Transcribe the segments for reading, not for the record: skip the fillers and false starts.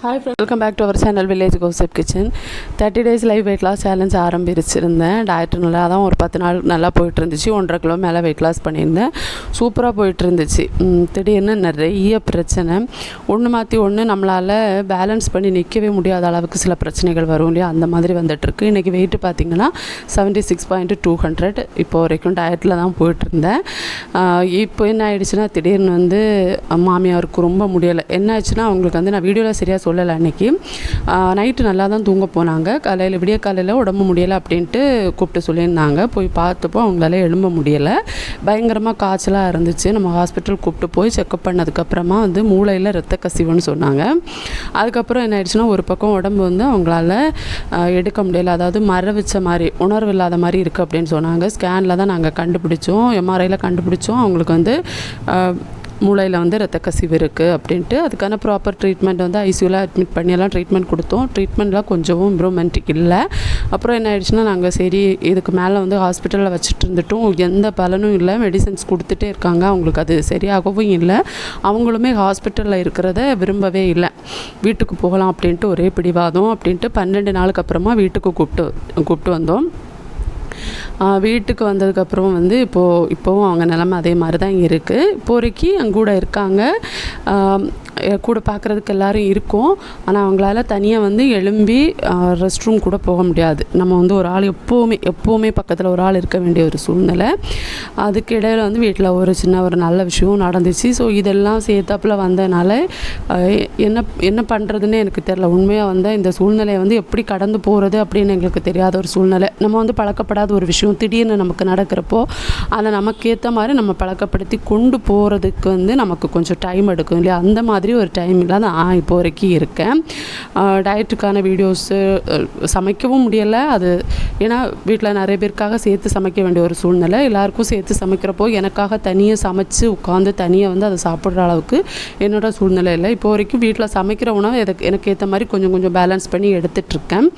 Hi friend, welcome back to our channel village gossip kitchen. 30 days live weight loss challenge ஆரம்பிச்சிருந்தேன். Diet நல்லா தான் ஒரு 10 நாள் நல்லா போயிட்டு இருந்துச்சு. 1.5 கிலோ மேலே வெயிட் லாஸ் பண்ணியிருந்தேன். சூப்பராக போயிட்டு இருந்துச்சு. திடீர்னு நிறைய பிரச்சனை, ஒன்று மாற்றி ஒன்று நம்மளால் பேலன்ஸ் பண்ணி நிற்கவே முடியாத அளவுக்கு சில பிரச்சனைகள் வரும் இல்லையா, அந்த மாதிரி வந்துட்டுருக்கு. இன்றைக்கி வெயிட்டு பார்த்திங்கன்னா 76.200. இப்போ வரைக்கும் டயட்டில் தான் போயிட்டுருந்தேன். இப்போ என்ன ஆகிடுச்சுன்னா, திடீர்னு மாமியாருக்கு ரொம்ப முடியலை. என்ன ஆச்சுன்னா, அவங்களுக்கு நான் வீடியோவில் சரியாக சொல்லலை. அன்றைக்கி நைட்டு நல்லா தான் தூங்க போனாங்க. விடிய காலையில் உடம்பு முடியலை அப்படின்ட்டு கூப்பிட்டு சொல்லியிருந்தாங்க. போய் பார்த்தப்போ அவங்களால எழும்ப முடியலை. பயங்கரமாக காய்ச்சலாக இருந்துச்சு. நம்ம ஹாஸ்பிட்டல் கூப்பிட்டு போய் செக்கப் பண்ணதுக்கப்புறமா மூளையில் இரத்த கசிவுன்னு சொன்னாங்க. அதுக்கப்புறம் என்ன ஆயிடுச்சுன்னா, ஒரு பக்கம் உடம்பு அவங்களால எடுக்க முடியலை, அதாவது மரவிச்ச மாதிரி, உணர்வு இல்லாத மாதிரி இருக்குது அப்படின்னு சொன்னாங்க. ஸ்கேனில் தான் நாங்கள் கண்டுபிடிச்சோம், எம்ஆர்ஐயில் கண்டுபிடிச்சோம் அவங்களுக்கு மூளையில் இரத்த கசிவு இருக்குது அப்படின்ட்டு. அதுக்கான ப்ராப்பர் ட்ரீட்மெண்ட் ஐசியூவில் அட்மிட் பண்ணியெல்லாம் ட்ரீட்மெண்ட் கொடுத்தோம். ட்ரீட்மெண்ட்லாம் கொஞ்சம் இம்ப்ரூவ்மெண்ட் இல்லை. அப்புறம் என்ன ஆயிடுச்சுன்னா, நாங்கள் சரி இதுக்கு மேலே ஹாஸ்பிட்டலில் வச்சுட்டு இருந்துட்டோம், எந்த பலனும் இல்லை. மெடிசன்ஸ் கொடுத்துட்டே இருக்காங்க, அவங்களுக்கு அது சரியாகவும் இல்லை. அவங்களுமே ஹாஸ்பிட்டலில் இருக்கிறத விரும்பவே இல்லை. வீட்டுக்கு போகலாம் அப்படின்ட்டு ஒரே பிடிவாதம் அப்படின்ட்டு 12 நாளுக்கு அப்புறமா வீட்டுக்கு கூப்பிட்டு வந்தோம். வீட்டுக்கு வந்ததுக்கப்புறம் இப்போவும் அவங்க நிலமை அதே மாதிரி தான் இருக்குது. இப்போதைக்கு என் கூட இருக்காங்க, கூட பார்க்குறதுக்கு எல்லோரும் இருக்கும். ஆனால் அவங்களால தனியாக எழும்பி ரெஸ்ட் ரூம் கூட போக முடியாது. நம்ம ஒரு ஆள் எப்போவுமே பக்கத்தில் ஒரு ஆள் இருக்க வேண்டிய ஒரு சூழ்நிலை. அதுக்கு இடையில் வீட்டில் ஒரு நல்ல விஷயம் நடந்துச்சு. ஸோ இதெல்லாம் சேர்த்தாப்பில் வந்ததுனால என்ன பண்ணுறதுன்னு எனக்கு தெரில. உண்மையாக இந்த சூழ்நிலையை எப்படி கடந்து போகிறது அப்படின்னு எங்களுக்கு தெரியாத ஒரு சூழ்நிலை. நம்ம பழக்கப்படாத ஒரு விஷயம் திடீர்னு நமக்கு நடக்கிறப்போ அதை நமக்கேற்ற மாதிரி நம்ம பழக்கப்படுத்தி கொண்டு போகிறதுக்கு நமக்கு கொஞ்சம் டைம் எடுக்கும் இல்லையா. அந்த மாதிரி ஒரு டைம் இல்லாத இப்போ வரைக்கும் இருக்கேன். டயட்டுக்கான வீடியோஸு சமைக்கவும் முடியலை. அது ஏன்னா வீட்டில் நிறைய பேருக்காக சேர்த்து சமைக்க வேண்டிய ஒரு சூழ்நிலை. எல்லாருக்கும் சேர்த்து சமைக்கிறப்போ எனக்காக தனியாக சமைச்சு உட்காந்து தனியாக அதை சாப்பிட்ற அளவுக்கு என்னோட சூழ்நிலை இல்லை. இப்போ வரைக்கும் வீட்டில் சமைக்கிற உணவு எனக்கு ஏற்ற மாதிரி கொஞ்சம் பேலன்ஸ் பண்ணி எடுத்துகிட்ருக்கேன்.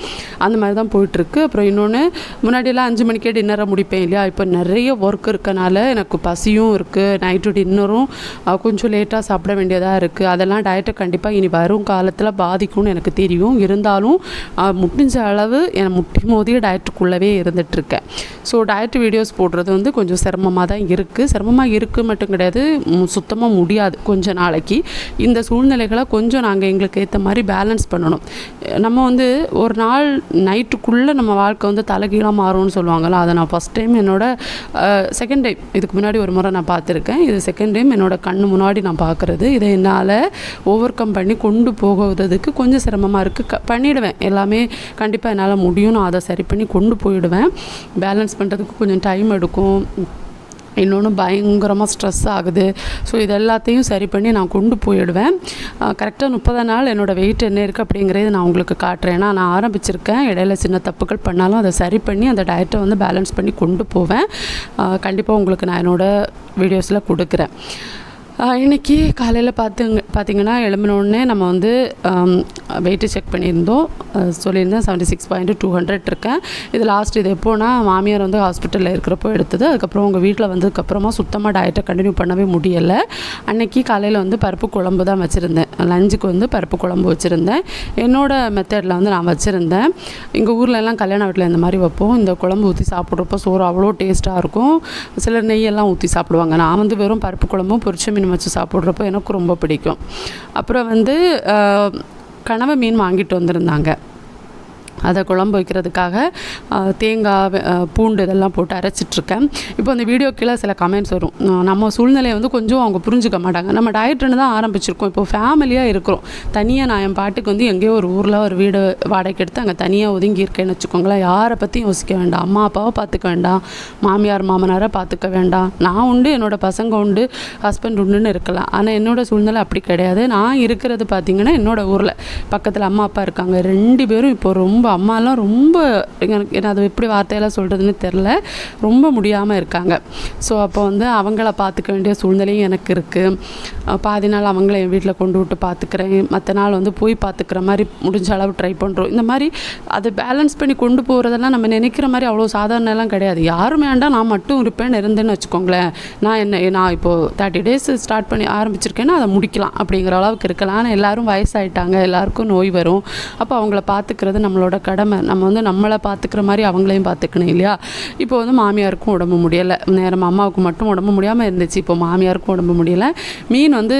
அந்த மாதிரி தான் போயிட்டுருக்கு. அப்புறம் இன்னொன்று, முன்னாடியெல்லாம் 5 மணிக்கே டின்னரை முடிப்பேன் இல்லையா. இப்போ நிறைய ஒர்க் இருக்கனால எனக்கு பசியும் இருக்குது. நைட்டு டின்னரும் கொஞ்சம் லேட்டாக சாப்பிட வேண்டியதாக இருக்குது. அதெல்லாம் டயட்டை கண்டிப்பாக இனி வரும் காலத்தில் பாதிக்கும்னு எனக்கு தெரியும். இருந்தாலும் முடிஞ்ச அளவு முட்டி மோதிய டயட்டுக்குள்ளவே இருந்துகிட்ருக்கேன். ஸோ டயட் வீடியோஸ் போடுறது கொஞ்சம் சிரமமாக தான் இருக்குது. சிரமமாக இருக்குது மட்டும் கிடையாது, சுத்தமாக முடியாது கொஞ்ச நாளைக்கு. இந்த சூழ்நிலைகளை கொஞ்சம் நாங்கள் எங்களுக்கு ஏற்ற மாதிரி பேலன்ஸ் பண்ணணும். நம்ம ஒரு நாள் நைட்டுக்குள்ளே நம்ம வாழ்க்கை தலைகீழாக மாறும்னு சொல்லுவாங்கள்ல. அதை நான் ஃபஸ்ட் டைம் செகண்ட் டைம், இதுக்கு முன்னாடி ஒரு முறை நான் பார்த்துருக்கேன். இது செகண்ட் டைம் என்னோடய கண்ணு முன்னாடி நான் பார்க்குறது. இதை என்னால் ஓவர் கம் பண்ணி கொண்டு போகிறதுக்கு கொஞ்சம் சிரமமாக இருக்குது. பண்ணிவிடுவேன், எல்லாமே கண்டிப்பாக என்னால் முடியும். நான் அதை சரி பண்ணி கொண்டு போயிடுவேன். பேலன்ஸ் பண்ணுறதுக்கு கொஞ்சம் டைம் எடுக்கும். இன்னொன்று பயங்கரமாக ஸ்ட்ரெஸ் ஆகுது. ஸோ இது எல்லாத்தையும் சரி பண்ணி நான் கொண்டு போயிடுவேன். கரெக்டாக 30 நாள் என்னோடய வெயிட் என்ன இருக்குது அப்படிங்கிறத நான் உங்களுக்கு காட்டுறேன். ஏன்னா நான் ஆரம்பிச்சிருக்கேன், இடையில சின்ன தப்புகள் பண்ணாலும் அதை சரி பண்ணி அந்த டயட்டை பேலன்ஸ் பண்ணி கொண்டு போவேன். கண்டிப்பாக உங்களுக்கு நான் என்னோடய வீடியோஸில் கொடுக்குறேன். இன்றைக்கி காலையில் பார்த்திங்கன்னா எழும்பினோடனே நம்ம வெயிட்டு செக் பண்ணியிருந்தோம். சொல்லியிருந்தேன் 76.200 இருக்கேன். இது லாஸ்ட் இது எப்போனா, மாமியார் ஹாஸ்பிட்டலில் இருக்கிறப்போ எடுத்தது. அதுக்கப்புறம் உங்கள் வீட்டில் வந்ததுக்கப்புறமா சுத்தமாக டயட்டை கண்டினியூ பண்ணவே முடியலை. அன்றைக்கி காலையில் பருப்பு குழம்பு தான் வச்சுருந்தேன். லஞ்சுக்கு பருப்பு குழம்பு வச்சுருந்தேன். என்னோடய மெத்தடில் நான் வச்சுருந்தேன். எங்கள் ஊர்லெல்லாம் கல்யாண வீட்டில் இந்த மாதிரி வைப்போம். இந்த குழம்பு ஊற்றி சாப்பிட்றப்போ சோறு அவ்வளோ டேஸ்ட்டாக இருக்கும். சிலர் நெய்யெல்லாம் ஊற்றி சாப்பிடுவாங்க. நான் வெறும் பருப்பு குழம்பும் பொரிச்ச மீன் வச்சு சாப்பிட்றப்போ எனக்கு ரொம்ப பிடிக்கும். அப்புறம் கனவ மீன் வாங்கிட்டு வந்திருந்தாங்க. அதை குழம்பு வைக்கிறதுக்காக தேங்காய், பூண்டு இதெல்லாம் போட்டு அரைச்சிட்ருக்கேன். இப்போ அந்த வீடியோ கீழே சில கமெண்ட்ஸ் வரும். நம்ம சூழ்நிலையை கொஞ்சம் அவங்க புரிஞ்சுக்க மாட்டாங்க. நம்ம டயட்னு தான் ஆரம்பிச்சிருக்கோம். இப்போ ஃபேமிலியாக இருக்கிறோம். தனியாக நான் என் பாட்டுக்கு எங்கேயோ ஒரு ஊரில் ஒரு வீடு வாடகைக்கு எடுத்து அங்கே தனியாக ஒதுங்கி இருக்கேன்னு வச்சுக்கோங்களேன். யாரை பற்றியும் யோசிக்க வேண்டாம். அம்மா அப்பாவை பார்த்துக்க வேண்டாம், மாமியார் மாமனாரை பார்த்துக்க வேண்டாம். நான் உண்டு, என்னோடய பசங்க உண்டு, ஹஸ்பண்ட் உண்டுன்னு இருக்கலாம். ஆனால் என்னோடய சூழ்நிலை அப்படி கிடையாது. நான் இருக்கிறது பார்த்திங்கன்னா என்னோடய ஊரில் பக்கத்தில் அம்மா அப்பா இருக்காங்க. 2 பேரும் இப்போ ரொம்ப அம்மாலாம் ரொம்ப எனக்கு அது எப்படி வார்த்தையெல்லாம் சொல்கிறதுன்னு தெரில, ரொம்ப முடியாமல் இருக்காங்க. ஸோ அப்போ வந்து அவங்கள பார்த்துக்க வேண்டிய சூழ்நிலையும் எனக்கு இருக்குது. பாதி நாள் அவங்கள என் வீட்டில் கொண்டு விட்டு பார்த்துக்கிறேன், மற்ற நாள் வந்து போய் பார்த்துக்கிற மாதிரி முடிஞ்ச அளவு ட்ரை பண்ணுறோம். இந்த மாதிரி அதை பேலன்ஸ் பண்ணி கொண்டு போகிறதெல்லாம் நம்ம நினைக்கிற மாதிரி அவ்வளோ சாதாரணலாம் கிடையாது. யாரும் வேண்டாம் நான் மட்டும் இருப்பேன்னு இருந்தேன்னு வச்சுக்கோங்களேன், நான் இப்போது 30 days ஸ்டார்ட் பண்ணி ஆரம்பிச்சிருக்கேன்னா அதை முடிக்கலாம் அப்படிங்கிற அளவுக்கு இருக்கலாம். ஆனால் எல்லோரும் வயசாகிட்டாங்க, எல்லாருக்கும் நோய் வரும். அப்போ அவங்கள பார்த்துக்கிறது நம்மளோட கடமை. நம்ம வந்து நம்மளை பார்த்துக்கிற மாதிரி அவங்களையும் பார்த்துக்கணும் இல்லையா? இப்போ வந்து மாமியாருக்கும் உடம்பு முடியலை, நேரம் அம்மாவுக்கு மட்டும் உடம்பு முடியாமல் இருந்துச்சு, இப்போ மாமியாருக்கும் உடம்பு முடியலை. மீன் வந்து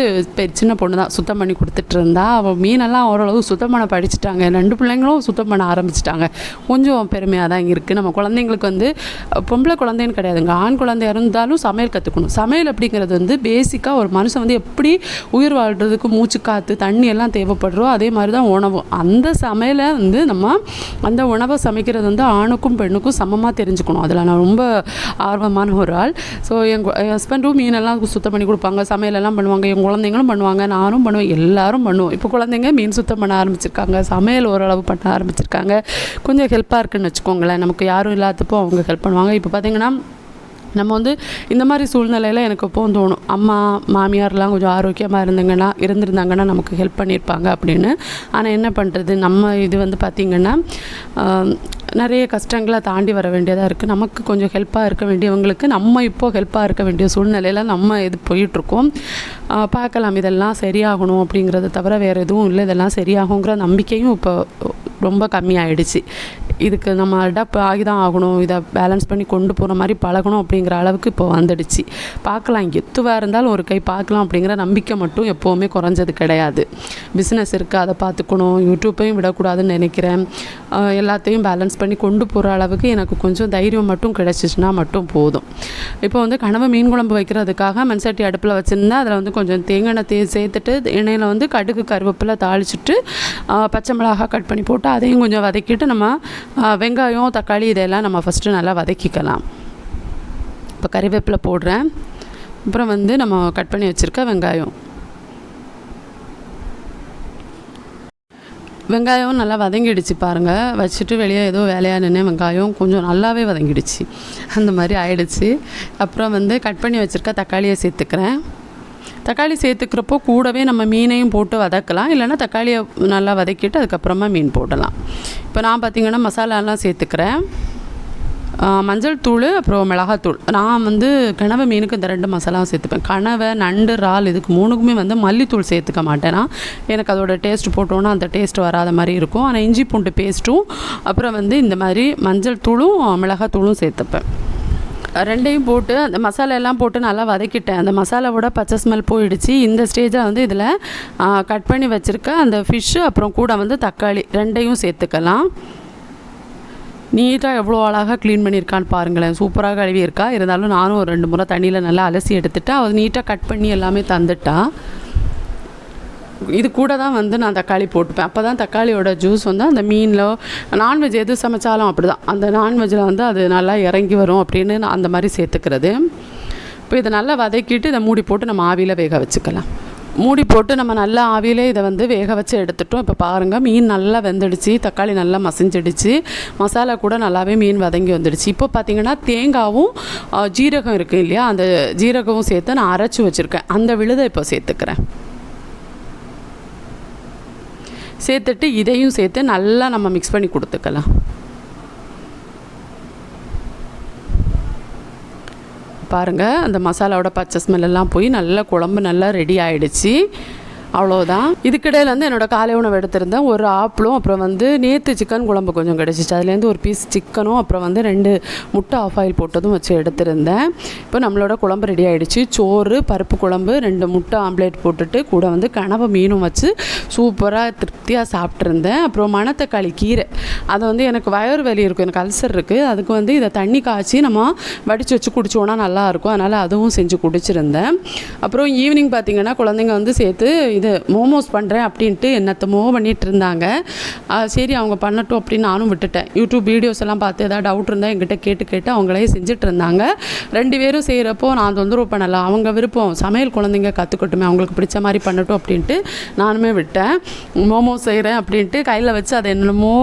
சின்ன பொண்ணு தான் சுத்தம் பண்ணி கொடுத்துட்டு இருந்தா, அவள் மீனெல்லாம் ஓரளவு சுத்தம் பண்ண படிச்சுட்டாங்க. 2 பிள்ளைங்களும் சுத்தம் பண்ண ஆரம்பிச்சிட்டாங்க. கொஞ்சம் பெருமையாக தான் இருக்குது. நம்ம குழந்தைங்களுக்கு வந்து பொம்பளை குழந்தைன்னு கிடையாதுங்க, ஆண் குழந்தையாக இருந்தாலும் சமையல் கற்றுக்கணும். சமையல் அப்படிங்கிறது வந்து பேசிக்காக ஒரு மனுஷன் வந்து எப்படி உயிர் வாழ்கிறதுக்கு மூச்சு காற்று தண்ணி எல்லாம் தேவைப்படுறோ அதே மாதிரி தான் உணவும். அந்த சமையலை வந்து நம்ம அந்த உணவை சமைக்கிறது வந்து ஆணுக்கும் பெண்ணுக்கும் சமமாக தெரிஞ்சுக்கணும். அதில் நான் ரொம்ப ஆர்வமான ஒரு ஆள். ஸோ என் ஹஸ்பண்டும் மீனெல்லாம் சுத்தம் பண்ணி கொடுப்பாங்க, சமையலெல்லாம் பண்ணுவாங்க, என் குழந்தைங்களும் பண்ணுவாங்க, நானும் பண்ணுவேன், எல்லாரும் பண்ணுவோம். இப்போ குழந்தைங்க மீன் சுத்தம் பண்ண ஆரம்பிச்சிருக்காங்க, சமையல் ஓரளவு பண்ண ஆரம்பிச்சிருக்காங்க. கொஞ்சம் ஹெல்ப்பாக இருக்குன்னு வச்சுக்கோங்களேன். நமக்கு யாரும் இல்லாதப்போ அவங்க ஹெல்ப் பண்ணுவாங்க. இப்போ பார்த்திங்கன்னா நம்ம வந்து இந்த மாதிரி சூழ்நிலையில் எனக்கு எப்போவும் தோணும், அம்மா மாமியார்லாம் கொஞ்சம் ஆரோக்கியமாக இருந்திருந்தாங்கன்னா நமக்கு ஹெல்ப் பண்ணியிருப்பாங்க அப்படின்னு. ஆனால் என்ன பண்ணுறது, நம்ம இது வந்து பார்த்திங்கன்னா நிறைய கஷ்டங்களை தாண்டி வர வேண்டியதாக இருக்குது. நமக்கு கொஞ்சம் ஹெல்ப்பாக இருக்க வேண்டியவங்களுக்கு நம்ம இப்போது ஹெல்ப்பாக இருக்க வேண்டிய சூழ்நிலையில் நம்ம இது போயிட்டுருக்கோம். பார்க்கலாம், இதெல்லாம் சரியாகணும் அப்படிங்கிறத தவிர வேறு எதுவும் இல்லை. இதெல்லாம் சரியாகுங்கிற நம்பிக்கையும் இப்போ ரொம்ப கம்மியாயிடுச்சு. இதுக்கு நம்ம அடாப்ட் ஆகி தான் ஆகணும், இதை பேலன்ஸ் பண்ணி கொண்டு போகிற மாதிரி பழகணும் அப்படிங்கிற அளவுக்கு இப்போ வந்துடுச்சு. பார்க்கலாம், எத்துவாக இருந்தாலும் ஒரு கை பார்க்கலாம் அப்படிங்கிற நம்பிக்கை மட்டும் எப்போவுமே குறைஞ்சது கிடையாது. பிஸ்னஸ் இருக்குது, அதை பார்த்துக்கணும், யூடியூப்பையும் விடக்கூடாதுன்னு நினைக்கிறேன். எல்லாத்தையும் பேலன்ஸ் பண்ணி கொண்டு போகிற அளவுக்கு எனக்கு கொஞ்சம் தைரியம் மட்டும் கிடச்சிச்சின்னா மட்டும் போதும். இப்போ வந்து கனவை மீன் குழம்பு வைக்கிறதுக்காக மண்சட்டி அடுப்பில் வச்சுருந்தேன். அதில் வந்து கொஞ்சம் தேங்காய் சேர்த்துட்டு எண்ணெயில் வந்து கடுகு கருவேப்பிலை தாளிச்சிட்டு பச்சை மிளகாய் கட் பண்ணி போட்டு அதையும் கொஞ்சம் வதக்கிட்டு நம்ம வெங்காயம் தக்காளி இதெல்லாம் நம்ம ஃபஸ்ட்டு நல்லா வதக்கிக்கலாம். இப்போ கறிவேப்பிலை போடுறேன். அப்புறம் வந்து நம்ம கட் பண்ணி வச்சுருக்க வெங்காயம் நல்லா வதங்கிடுச்சு பாருங்கள். வச்சுட்டு வெளியே ஏதோ வேலையாக நின்று வெங்காயம் கொஞ்சம் நல்லாவே வதங்கிடுச்சு, அந்த மாதிரி ஆயிடுச்சு. அப்புறம் வந்து கட் பண்ணி வச்சுருக்க தக்காளியை சேர்த்துக்கிறேன். தக்காளி சேர்த்துக்கிறப்போ கூடவே நம்ம மீனையும் போட்டு வதக்கலாம், இல்லைன்னா தக்காளியை நல்லா வதக்கிட்டு அதுக்கப்புறமா மீன் போடலாம். இப்போ நான் பார்த்திங்கன்னா மசாலாலாம் சேர்த்துக்கிறேன். மஞ்சள் தூள் அப்புறம் மிளகாத்தூள். நான் வந்து கனவை மீனுக்கு இந்த 2 மசாலாவும் சேர்த்துப்பேன். கனவை நண்டு இறால் இதுக்கு 3க்குமே வந்து மல்லித்தூள் சேர்த்துக்க மாட்டேன்னா, எனக்கு அதோட டேஸ்ட் போட்டோன்னா அந்த டேஸ்ட் வராத மாதிரி இருக்கும். ஆனால் இஞ்சி பூண்டு பேஸ்ட்டும் அப்புறம் வந்து இந்த மாதிரி மஞ்சள் தூளும் மிளகாத்தூளும் சேர்த்துப்பேன். 2யும் போட்டு அந்த மசாலா எல்லாம் போட்டு நல்லா வதக்கிட்டேன். அந்த மசாலாவோட பச்சை ஸ்மெல் போயிடுச்சு. இந்த ஸ்டேஜில் வந்து இதில் கட் பண்ணி வச்சுருக்க அந்த ஃபிஷ்ஷு அப்புறம் கூட வந்து தக்காளி 2யும் சேர்த்துக்கலாம். நீட்டாக எவ்வளோ அழகாக க்ளீன் பண்ணியிருக்கான்னு பாருங்களேன். சூப்பராக கழுவி இருக்கா. இருந்தாலும் நானும் ஒரு 2 முறை தண்ணியில் நல்லா அலசி எடுத்துட்டு அது நீட்டாக கட் பண்ணி எல்லாமே தந்துட்டா. இது கூட தான் வந்து நான் தக்காளி போட்டுப்பேன். அப்போ தான் தக்காளியோட ஜூஸ் வந்து அந்த மீனில், நான்வெஜ் எது சமைச்சாலும் அப்படி தான், அந்த நான்வெஜ்ஜில் வந்து அது நல்லா இறங்கி வரும் அப்படின்னு நான் அந்த மாதிரி சேர்த்துக்கிறது. இப்போ இதை நல்லா வதக்கிட்டு இதை மூடி போட்டு நம்ம ஆவியில் வேக வச்சுக்கலாம். மூடி போட்டு நம்ம நல்லா ஆவியிலே இதை வந்து வேக வச்சு எடுத்துட்டோம். இப்போ பாருங்கள், மீன் நல்லா வெந்துடுச்சு, தக்காளி நல்லா மசிஞ்சிடுச்சு, மசாலா கூட நல்லாவே மீன் வதங்கி வந்துடுச்சு. இப்போ பார்த்திங்கன்னா தேங்காவும் ஜீரகம் இருக்குது இல்லையா, அந்த ஜீரகமும் சேர்த்து நான் அரைச்சி வச்சுருக்கேன். அந்த விழுதை இப்போ சேர்த்துக்கிறேன். சேர்த்துட்டு இதையும் சேர்த்து நல்லா நம்ம மிக்ஸ் பண்ணி கொடுத்துக்கலாம். பாருங்கள், அந்த மசாலாவோட பச்சை ஸ்மெல்லாம் போய் நல்லா குழம்பு நல்லா ரெடி ஆகிடுச்சு. அவ்வளோதான். இதுக்கிடையில் வந்து என்னோடய காலை உணவு எடுத்திருந்தேன். ஒரு ஆப்பிளும் அப்புறம் வந்து நேற்று சிக்கன் குழம்பு கொஞ்சம் கிடச்சிச்சு, அதுலேருந்து ஒரு பீஸ் சிக்கனும் அப்புறம் வந்து 2 முட்டை ஆஃப் ஆயில் போட்டதும் வச்சு எடுத்திருந்தேன். இப்போ நம்மளோட குழம்பு ரெடி ஆகிடுச்சு. சோறு, பருப்பு குழம்பு, 2 முட்டை ஆம்லேட் போட்டுட்டு கூட வந்து கனவை மீனும் வச்சு சூப்பராக திருப்தியாக சாப்பிட்ருந்தேன். அப்புறம் மணத்தக்காளி கீரை, அதை வந்து எனக்கு வயிறு வலி இருக்கும், எனக்கு அல்சர் இருக்குது, அதுக்கு வந்து இதை தண்ணி காய்ச்சி நம்ம வடித்து வச்சு குடித்தோன்னா நல்லாயிருக்கும், அதனால் அதுவும் செஞ்சு குடிச்சிருந்தேன். அப்புறம் ஈவினிங் பார்த்திங்கன்னா குழந்தைங்க வந்து சேர்த்து இது இது மோமோஸ் பண்ணுறேன் அப்படின்ட்டு என்னத்தமோ பண்ணிகிட்டு இருந்தாங்க. சரி அவங்க பண்ணட்டும் அப்படின்னு நானும் விட்டுட்டேன். யூடியூப் வீடியோஸ் எல்லாம் பார்த்து ஏதாவது டவுட் இருந்தால் என்கிட்ட கேட்டு அவங்களே செஞ்சுட்டு இருந்தாங்க. 2 பேரும் செய்கிறப்போ நான் தொந்தரவு பண்ணலை. அவங்க விருப்பம், சமையல் குழந்தைங்க கற்றுக்கட்டுமே, அவங்களுக்கு பிடிச்ச மாதிரி பண்ணட்டும் அப்படின்ட்டு நானுமே விட்டேன். மோமோஸ் செய்கிறேன் அப்படின்ட்டு கையில் வச்சு அதை என்னென்னமோ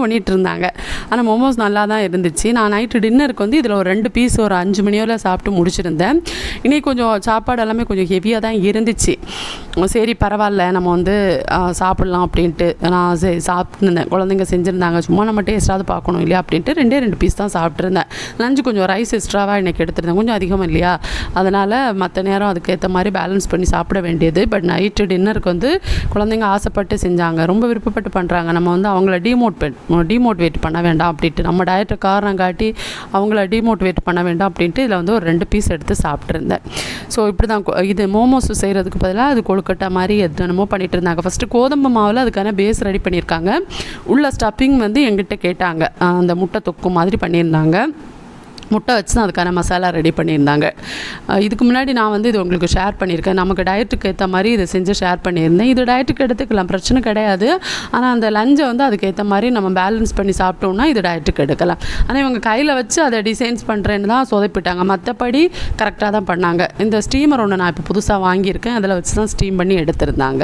பண்ணிகிட்டு இருந்தாங்க. ஆனால் மோமோஸ் நல்லா தான் இருந்துச்சு. நான் நைட்டு டின்னருக்கு வந்து இதில் ஒரு 2 பீஸ் ஒரு 5 மணியோட சாப்பிட்டு முடிச்சிருந்தேன். இன்றைக்கி கொஞ்சம் சாப்பாடு எல்லாமே கொஞ்சம் ஹெவியாக தான் இருந்துச்சு. சரி பரவாயில்ல, நம்ம வந்து சாப்பிட்லாம் அப்படின்ட்டு நான் சாப்பிட்டுருந்தேன். குழந்தைங்க செஞ்சுருந்தாங்க, சும்மா நம்ம டேஸ்ட்டாவது பார்க்கணும் இல்லையா அப்படின்ட்டு 2 பீஸ் தான் சாப்பிட்ருந்தேன். லஞ்சு கொஞ்சம் ரைஸ் எக்ஸ்ட்ராவாக இன்றைக்கி எடுத்துருந்தேன், கொஞ்சம் அதிகம் இல்லையா, அதனால் மற்ற நேரம் அதுக்கேற்ற மாதிரி பேலன்ஸ் பண்ணி சாப்பிட வேண்டியது. பட் நைட்டு டின்னருக்கு வந்து குழந்தைங்க ஆசைப்பட்டு செஞ்சாங்க, ரொம்ப விருப்பப்பட்டு பண்ணுறாங்க. நம்ம வந்து அவங்கள டிமோட்டிவேட் பண்ண வேண்டாம் அப்படின்ட்டு, நம்ம டயட்டை காரணம் காட்டி அவங்கள டிமோட்டிவேட் பண்ண வேண்டாம் அப்படின்ட்டு இதில் வந்து ஒரு 2 பீஸ் எடுத்து சாப்பிட்ருந்தேன். ஸோ இப்படி தான் இது மோமோஸ் செய்கிறதுக்கு பதிலாக அது கொழுக்கட்டை மாதிரி என்னமோ பண்ணிகிட்டு இருந்தாங்க. ஃபஸ்ட்டு கோதுமை மாவில் அதுக்கான பேஸ் ரெடி பண்ணியிருக்காங்க. உள்ள ஸ்டஃப்பிங் வந்து எங்கிட்ட கேட்டாங்க, அந்த முட்டை தொக்கு மாதிரி பண்ணியிருந்தாங்க. முட்டை வச்சு தான் அதுக்கான மசாலா ரெடி பண்ணியிருந்தாங்க. இதுக்கு முன்னாடி நான் வந்து இது உங்களுக்கு ஷேர் பண்ணியிருக்கேன். நமக்கு டயட்டுக்கு ஏற்ற மாதிரி இதை செஞ்சு ஷேர் பண்ணியிருந்தேன். இது டயட்டுக்கு எடுத்துக்கலாம், பிரச்சனை கிடையாது. ஆனால் அந்த லஞ்சை வந்து அதுக்கேற்ற மாதிரி நம்ம பேலன்ஸ் பண்ணி சாப்பிட்டோம்னா இது டயட்டுக்கு எடுக்கலாம். ஆனால் இவங்க கையில் வச்சு அதை டிசைன்ஸ் பண்ணுறேன்னு தான் சொதப்பிட்டாங்க. மற்றபடி கரெக்டாக தான் பண்ணாங்க. இந்த ஸ்டீமர் ஒன்று நான் இப்போ புதுசாக வாங்கியிருக்கேன், அதில் வச்சு தான் ஸ்டீம் பண்ணி எடுத்திருந்தாங்க.